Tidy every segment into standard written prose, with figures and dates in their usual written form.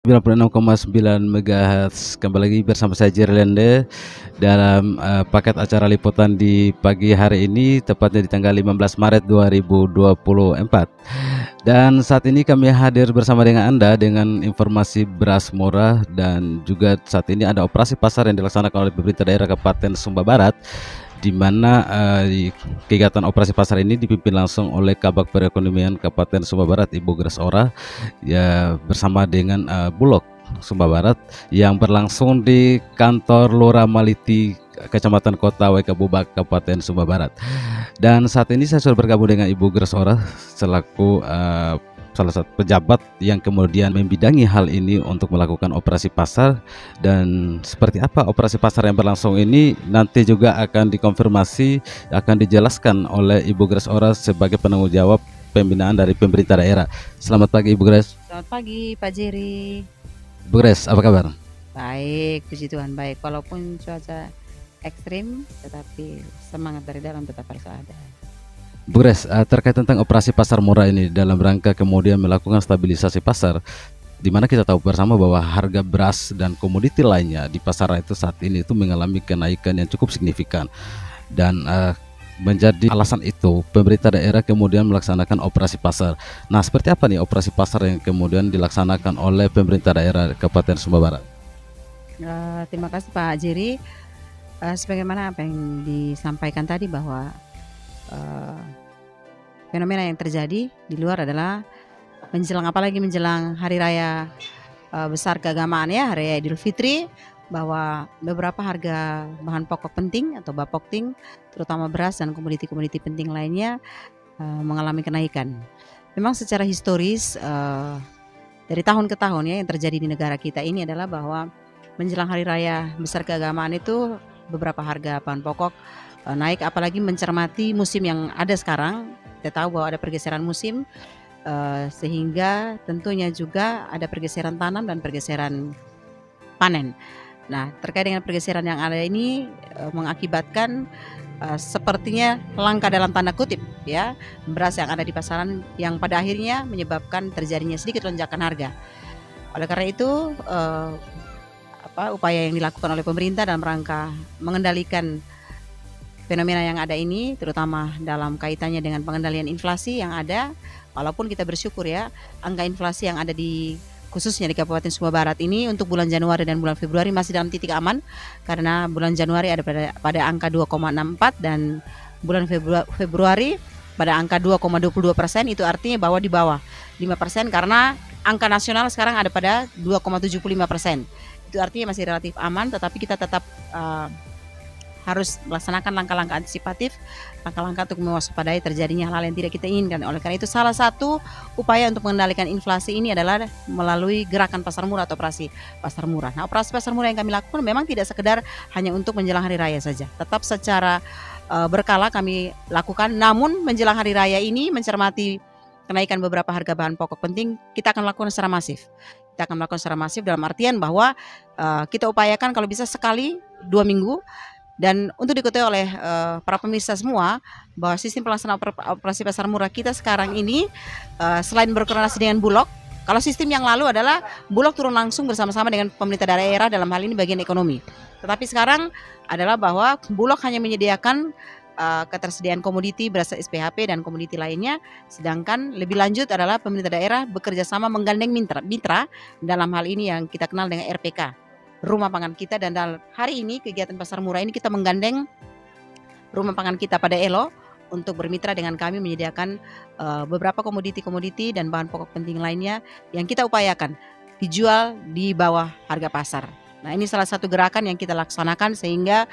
96,9 MHz. Kembali lagi bersama saya Jerlende dalam paket acara liputan di pagi hari ini, tepatnya di tanggal 15 Maret 2024. Dan saat ini kami hadir bersama dengan Anda dengan informasi beras murah, dan juga saat ini ada operasi pasar yang dilaksanakan oleh pemerintah daerah Kabupaten Sumba Barat, di mana kegiatan operasi pasar ini dipimpin langsung oleh Kabag Perekonomian Kabupaten Sumba Barat, Ibu Grace Ora, ya, bersama dengan Bulog Sumba Barat, yang berlangsung di kantor Lurah Maliti, Kecamatan Kota Waikabubak, Kabupaten Sumba Barat. Dan saat ini saya sudah bergabung dengan Ibu Grace Ora selaku salah satu pejabat yang kemudian membidangi hal ini untuk melakukan operasi pasar. Dan seperti apa operasi pasar yang berlangsung ini nanti juga akan dikonfirmasi, akan dijelaskan oleh Ibu Grace Ora sebagai penanggung jawab pembinaan dari pemerintah daerah. Selamat pagi Ibu Grace. Selamat pagi Pak Jerry. Bu Grace, apa kabar? Baik, puji Tuhan baik. Walaupun cuaca ekstrim, tetapi semangat dari dalam tetap harus ada. Bu Grace, terkait tentang operasi pasar murah ini dalam rangka kemudian melakukan stabilisasi pasar, di mana kita tahu bersama bahwa harga beras dan komoditi lainnya di pasaran itu saat ini itu mengalami kenaikan yang cukup signifikan. Dan menjadi alasan itu pemerintah daerah kemudian melaksanakan operasi pasar. Nah, seperti apa nih operasi pasar yang kemudian dilaksanakan oleh pemerintah daerah Kabupaten Sumba Barat? Terima kasih Pak Jerry. Sebagaimana apa yang disampaikan tadi bahwa fenomena yang terjadi di luar adalah apalagi menjelang hari raya besar keagamaan ya, hari raya Idul Fitri, bahwa beberapa harga bahan pokok penting atau bapokting, terutama beras dan komoditi-komoditi penting lainnya mengalami kenaikan. Memang secara historis dari tahun ke tahun ya, yang terjadi di negara kita ini adalah bahwa menjelang hari raya besar keagamaan itu beberapa harga bahan pokok naik, apalagi mencermati musim yang ada sekarang. Kita tahu bahwa ada pergeseran musim, sehingga tentunya juga ada pergeseran tanam dan pergeseran panen. Nah, terkait dengan pergeseran yang ada ini mengakibatkan sepertinya langka dalam tanda kutip ya beras yang ada di pasaran, yang pada akhirnya menyebabkan terjadinya sedikit lonjakan harga. Oleh karena itu upaya yang dilakukan oleh pemerintah dalam rangka mengendalikan fenomena yang ada ini, terutama dalam kaitannya dengan pengendalian inflasi yang ada, walaupun kita bersyukur ya angka inflasi yang ada khususnya di Kabupaten Sumba Barat ini untuk bulan Januari dan bulan Februari masih dalam titik aman, karena bulan Januari ada pada angka 2,64 dan bulan Februari pada angka 2,22%. Itu artinya bahwa di bawah 5%, karena angka nasional sekarang ada pada 2,75%. Itu artinya masih relatif aman, tetapi kita tetap harus melaksanakan langkah-langkah antisipatif, langkah-langkah untuk mewaspadai terjadinya hal-hal yang tidak kita inginkan. Oleh karena itu salah satu upaya untuk mengendalikan inflasi ini adalah melalui gerakan pasar murah atau operasi pasar murah. Nah, operasi pasar murah yang kami lakukan memang tidak sekedar hanya untuk menjelang hari raya saja, tetap secara berkala kami lakukan. Namun menjelang hari raya ini, mencermati kenaikan beberapa harga bahan pokok penting, kita akan lakukan secara masif. Kita akan melakukan secara masif dalam artian bahwa kita upayakan kalau bisa sekali 2 minggu. Dan untuk diketahui oleh para pemirsa semua bahwa sistem pelaksanaan operasi pasar murah kita sekarang ini selain berkoordinasi dengan Bulog, kalau sistem yang lalu adalah Bulog turun langsung bersama-sama dengan pemerintah daerah dalam hal ini bagian ekonomi. Tetapi sekarang adalah bahwa Bulog hanya menyediakan ketersediaan komoditi beras SPHP dan komoditi lainnya, sedangkan lebih lanjut adalah pemerintah daerah bekerja sama menggandeng mitra dalam hal ini yang kita kenal dengan RPK, rumah pangan kita. Dan dalam hari ini kegiatan pasar murah ini kita menggandeng rumah pangan kita pada Elo untuk bermitra dengan kami menyediakan beberapa komoditi-komoditi dan bahan pokok penting lainnya yang kita upayakan dijual di bawah harga pasar. Nah, ini salah satu gerakan yang kita laksanakan, sehingga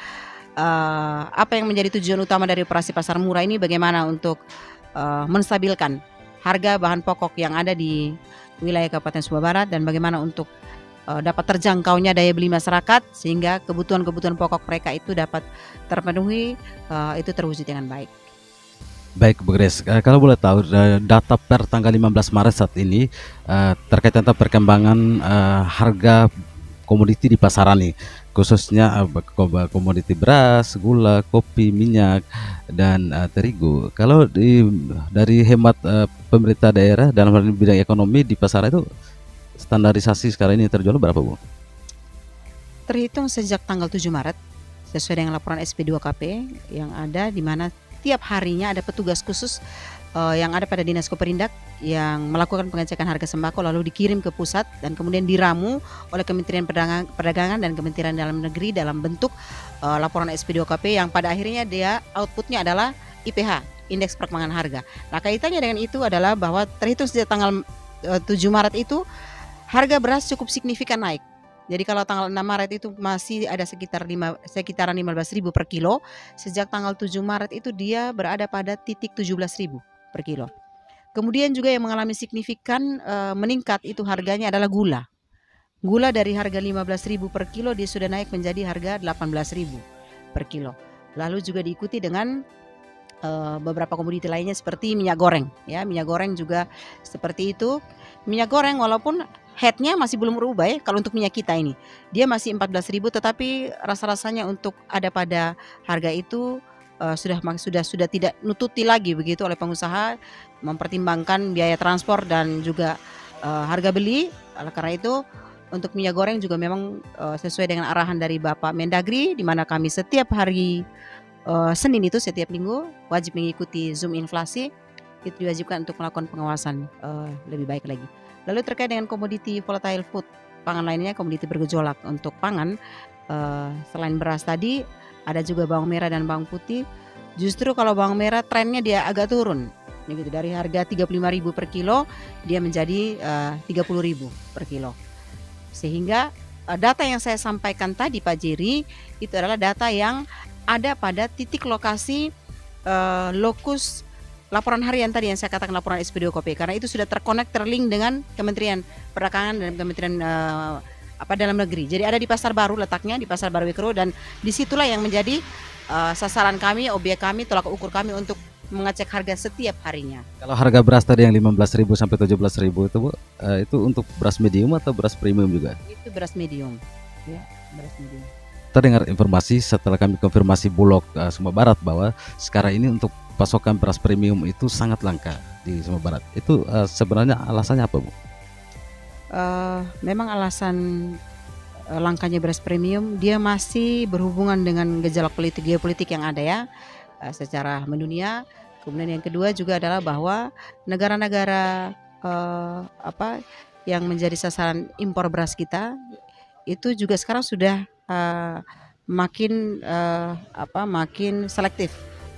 apa yang menjadi tujuan utama dari operasi pasar murah ini bagaimana untuk menstabilkan harga bahan pokok yang ada di wilayah Kabupaten Sumba Barat, dan bagaimana untuk dapat terjangkaunya daya beli masyarakat, sehingga kebutuhan-kebutuhan pokok mereka itu dapat terpenuhi, itu terwujud dengan baik. Baik Bu Grace, kalau boleh tahu data per tanggal 15 Maret saat ini terkait tentang perkembangan harga komoditi di pasaran nih, khususnya komoditi beras, gula, kopi, minyak, dan terigu. Kalau dari hemat pemerintah daerah dalam hal ini bidang ekonomi di pasaran itu standarisasi sekarang ini terjual berapa, Bu? Terhitung sejak tanggal 7 Maret sesuai dengan laporan SP2KP yang ada, di mana tiap harinya ada petugas khusus yang ada pada Dinas Koperindak yang melakukan pengecekan harga sembako lalu dikirim ke pusat dan kemudian diramu oleh Kementerian Perdagangan dan Kementerian Dalam Negeri dalam bentuk laporan SP2KP yang pada akhirnya dia outputnya adalah IPH, Indeks Perkembangan Harga. Nah, kaitannya dengan itu adalah bahwa terhitung sejak tanggal 7 Maret itu harga beras cukup signifikan naik. Jadi kalau tanggal 6 Maret itu masih ada sekitaran 15.000 per kilo, sejak tanggal 7 Maret itu dia berada pada titik 17.000 per kilo. Kemudian juga yang mengalami signifikan meningkat itu harganya adalah gula. Gula dari harga 15.000 per kilo dia sudah naik menjadi harga 18.000 per kilo. Lalu juga diikuti dengan beberapa komoditi lainnya seperti minyak goreng. Ya, minyak goreng juga seperti itu. Minyak goreng walaupun headnya masih belum berubah ya, kalau untuk minyak kita ini dia masih 14.000, tetapi rasa-rasanya untuk ada pada harga itu sudah tidak nututi lagi begitu oleh pengusaha, mempertimbangkan biaya transport dan juga harga beli. Oleh karena itu untuk minyak goreng juga memang sesuai dengan arahan dari Bapak Mendagri, di mana kami setiap hari Senin itu setiap minggu wajib mengikuti Zoom inflasi, itu diwajibkan untuk melakukan pengawasan lebih baik lagi. Lalu terkait dengan komoditi volatile food, pangan lainnya komoditi bergejolak untuk pangan, selain beras tadi ada juga bawang merah dan bawang putih. Justru kalau bawang merah trennya dia agak turun, begitu, dari harga 35.000 per kilo dia menjadi 30.000 per kilo. Sehingga data yang saya sampaikan tadi Pak Jerry itu adalah data yang ada pada titik lokasi lokus laporan harian tadi yang saya katakan, laporan SP2KP, karena itu sudah terlink dengan Kementerian Perdagangan dan Kementerian Dalam Negeri. Jadi ada di Pasar Baru letaknya, di Pasar Baru Wikro, dan disitulah yang menjadi sasaran kami, objek kami, tolak ukur kami untuk mengecek harga setiap harinya. Kalau harga beras tadi yang 15.000 sampai 17.000 itu, Bu, itu untuk beras medium atau beras premium juga? Itu beras medium, ya, beras medium. Kita dengar informasi setelah kami konfirmasi Bulog Sumba Barat bahwa sekarang ini untuk pasokan beras premium itu sangat langka di Sumba Barat. Itu sebenarnya alasannya apa, Bu? Memang alasan langkanya beras premium dia masih berhubungan dengan gejolak geopolitik yang ada ya, secara mendunia. Kemudian yang kedua juga adalah bahwa negara-negara yang menjadi sasaran impor beras kita itu juga sekarang sudah makin selektif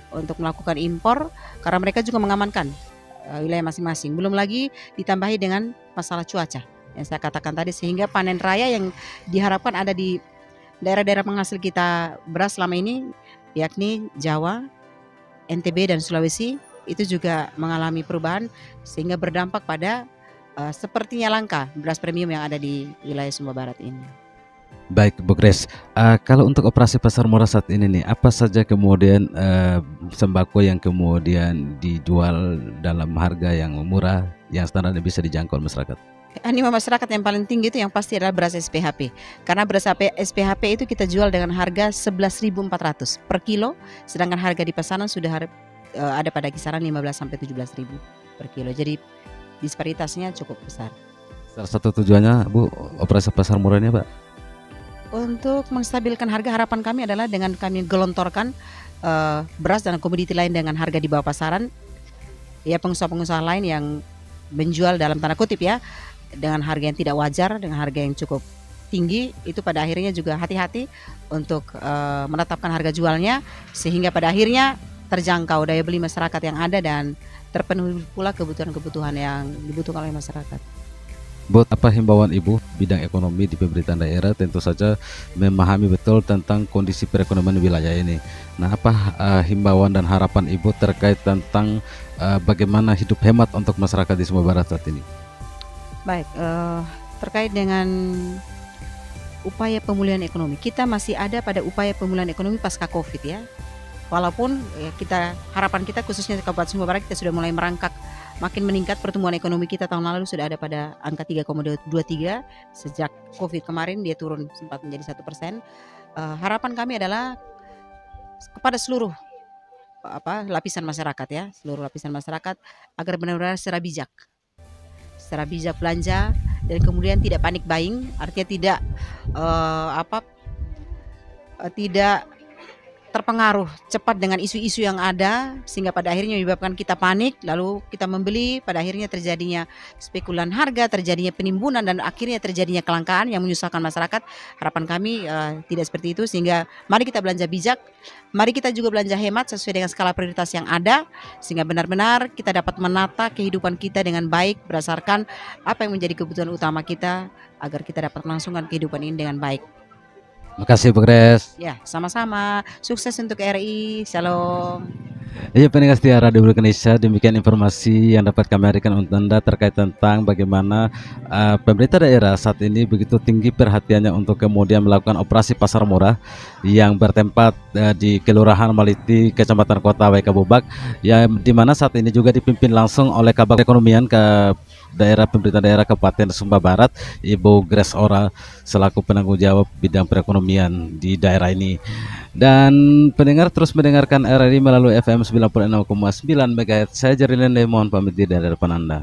untuk melakukan impor, karena mereka juga mengamankan wilayah masing-masing. Belum lagi ditambahi dengan masalah cuaca yang saya katakan tadi, sehingga panen raya yang diharapkan ada di daerah-daerah penghasil kita beras selama ini, yakni Jawa, NTB dan Sulawesi, itu juga mengalami perubahan sehingga berdampak pada sepertinya langka beras premium yang ada di wilayah Sumba Barat ini. Baik, Bu Grace, kalau untuk operasi pasar murah saat ini nih, apa saja kemudian sembako yang kemudian dijual dalam harga yang murah, yang standar bisa dijangkau masyarakat? Animo masyarakat yang paling tinggi itu yang pasti adalah beras SPHP. Karena beras SPHP itu kita jual dengan harga 11.400 per kilo, sedangkan harga di pasaran sudah ada pada kisaran 15 sampai 17.000 per kilo. Jadi disparitasnya cukup besar. Salah satu tujuannya, Bu, operasi pasar murah ini, Pak? Untuk menstabilkan harga, harapan kami adalah dengan kami gelontorkan beras dan komoditi lain dengan harga di bawah pasaran, ya pengusaha-pengusaha lain yang menjual dalam tanda kutip ya dengan harga yang tidak wajar, dengan harga yang cukup tinggi, itu pada akhirnya juga hati-hati untuk menetapkan harga jualnya, sehingga pada akhirnya terjangkau daya beli masyarakat yang ada dan terpenuhi pula kebutuhan-kebutuhan yang dibutuhkan oleh masyarakat. Buat apa himbauan Ibu bidang ekonomi di pemerintahan daerah, tentu saja memahami betul tentang kondisi perekonomian wilayah ini. Nah, apa himbauan dan harapan Ibu terkait tentang bagaimana hidup hemat untuk masyarakat di Sumba Barat saat ini? Baik, terkait dengan upaya pemulihan ekonomi, kita masih ada pada upaya pemulihan ekonomi pasca Covid ya. Walaupun harapan kita khususnya di Kabupaten Sumba Barat, kita sudah mulai merangkak makin meningkat. Pertumbuhan ekonomi kita tahun lalu sudah ada pada angka 3,23, sejak Covid kemarin dia turun sempat menjadi 1%. Harapan kami adalah kepada seluruh lapisan masyarakat ya, seluruh lapisan masyarakat agar benar-benar secara bijak belanja dan kemudian tidak panik buying, artinya tidak tidak terpengaruh cepat dengan isu-isu yang ada sehingga pada akhirnya menyebabkan kita panik lalu kita membeli, pada akhirnya terjadinya spekulan harga, terjadinya penimbunan dan akhirnya terjadinya kelangkaan yang menyusahkan masyarakat. Harapan kami tidak seperti itu, sehingga mari kita belanja bijak, mari kita juga belanja hemat sesuai dengan skala prioritas yang ada sehingga benar-benar kita dapat menata kehidupan kita dengan baik berdasarkan apa yang menjadi kebutuhan utama kita agar kita dapat melangsungkan kehidupan ini dengan baik. Makasih Bu Grace. Ya, sama-sama. Sukses untuk RI. Shalom. Iya, pendengar setia Radio Indonesia, demikian informasi yang dapat kami berikan untuk Anda terkait tentang bagaimana pemerintah daerah saat ini begitu tinggi perhatiannya untuk kemudian melakukan operasi pasar murah yang bertempat di Kelurahan Maliti, Kecamatan Kota Waika Bubak, yang dimana saat ini juga dipimpin langsung oleh Kabag Perekonomian ke daerah pemerintah daerah Kabupaten Sumba Barat, Ibu Grace Ora selaku penanggung jawab bidang perekonomian di daerah ini. Dan pendengar terus mendengarkan RRI melalui FM 96,9 MHz. Saya Jerry Lende, mohon pamit dari depan Anda.